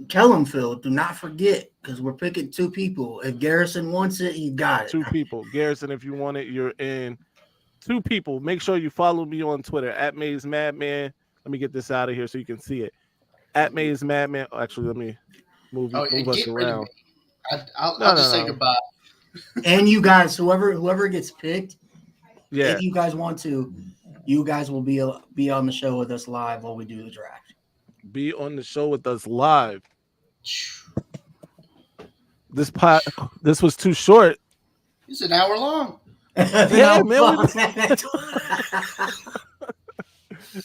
Tell them, Phil, do not forget, because we're picking 2 people. If Garrison wants it, he got it. 2 people. Garrison, if you want it, you're in. 2 people. Make sure you follow me on Twitter, @Maize Madman. Let me get this out of here so you can see it. @Maize Madman. Actually, let me move us around. I'll just say goodbye. And you guys, whoever gets picked, yeah. If you guys want to, you guys will be on the show with us live while we do the draft. Be on the show with us live. This was too short. It's an hour long. Yeah, man.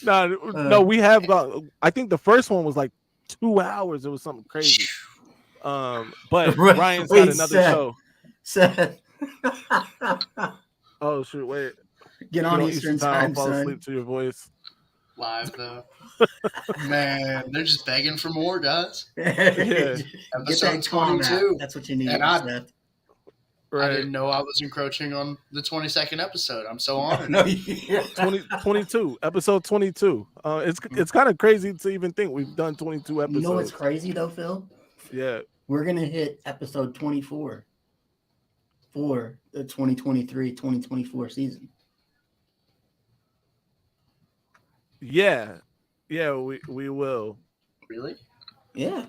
No, we have got. I think the first one was like 2 hours. It was something crazy. But Ryan's got another show. Seth. Oh shoot! Wait. Get on Eastern time, fall son. asleep to your voice. Live though. Man, they're just begging for more, guys. Yeah. Episode 22. That's what you need. And right. I didn't know I was encroaching on the 22nd episode. I'm so honored. 22. Episode 22. It's kind of crazy to even think we've done 22 episodes. You know what's crazy though, Phil? Yeah. We're gonna hit episode 24 for the 2023-2024 season. Yeah, we will. Really? Yeah.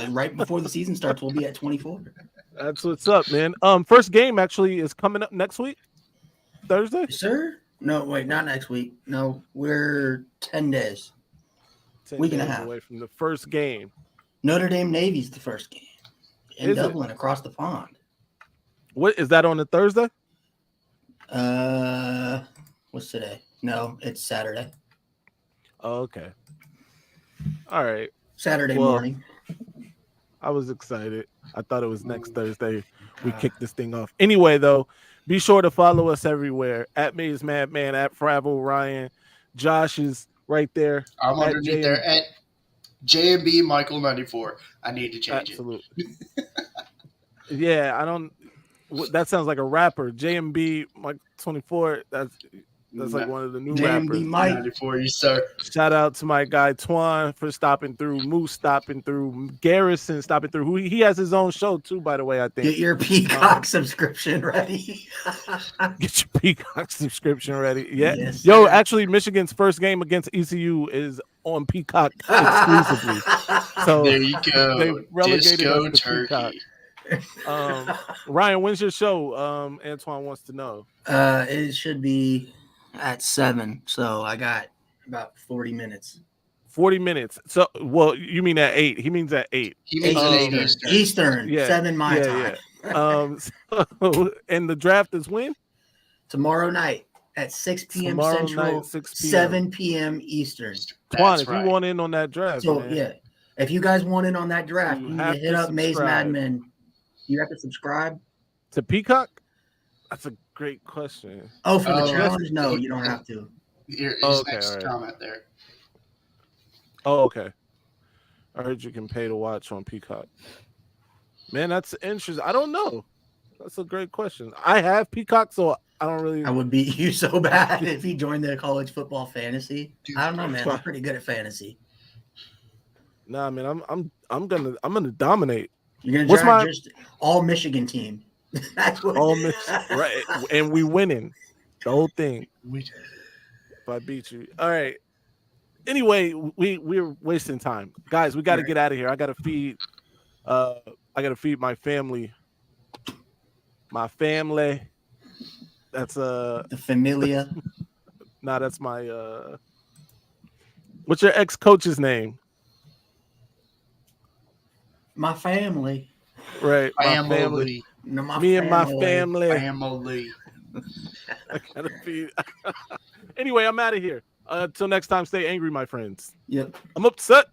And right before the season starts, we'll be at 24. That's what's up, man. First game actually is coming up next week, Thursday. Sir? No, wait, not next week. No, we're 10 days. 10 week and a days half away from the first game. Notre Dame Navy's the first game in Is Dublin across the pond. What is that on a Thursday? What's today? No, it's Saturday. Oh, okay. All right. Saturday morning. I was excited. I thought it was next Thursday. We kicked this thing off. Anyway, though, be sure to follow us everywhere. At Maize Madman, at Fravel Ryan. Josh is right there. I'm underneath there at JMB Michael 94. I need to change it. Yeah, I don't. That sounds like a rapper. JMB Mike 24. That's like one of the new rappers. Mike 94, you sir. Shout out to my guy Twan for stopping through, Moose stopping through, Garrison stopping through. Who he has his own show too, by the way. I think. Get your Peacock subscription ready. Get your Peacock subscription ready. Yeah. Yes, Yo, actually, Michigan's first game against ECU is on Peacock exclusively. So there you go. They relegated Disco us to turkey. Peacock. Ryan, when's your show? Antoine wants to know. It should be at 7, so I got about 40 minutes. 40 minutes. So, well, you mean at 8? He means at 8. He means at 8 Eastern. Yeah, 7 my time. Yeah. So, and the draft is when? Tomorrow night at 6 p.m. Tomorrow Central, night, 6 p.m. 7 p.m. Eastern. Twan, if you want in on that draft, so man. yeah, if you guys want in on that draft, you need to hit up Maize Madman. You have to subscribe to Peacock. That's a great question. Oh, for the challenge? No, you don't have to. Here's next comment there. Oh, okay. I heard you can pay to watch on Peacock. Man, that's interesting. I don't know. That's a great question. I have Peacock, so I don't really. I would beat you so bad if you joined the college football fantasy. I don't know, man. I'm pretty good at fantasy. Nah, man. I'm gonna dominate. You're gonna draft just all Michigan team. That's what. All right, and we winning the whole thing. If I beat you, all right. Anyway, we're wasting time, guys. We got to get out of here. I got to feed. I got to feed my family. My family. That's the familia. Nah, that's my. What's your ex-coach's name? My family. Right, my family. No, Me and my family. Family. I gotta feed. Anyway, I'm out of here. Till next time, stay angry, my friends. Yep. I'm upset.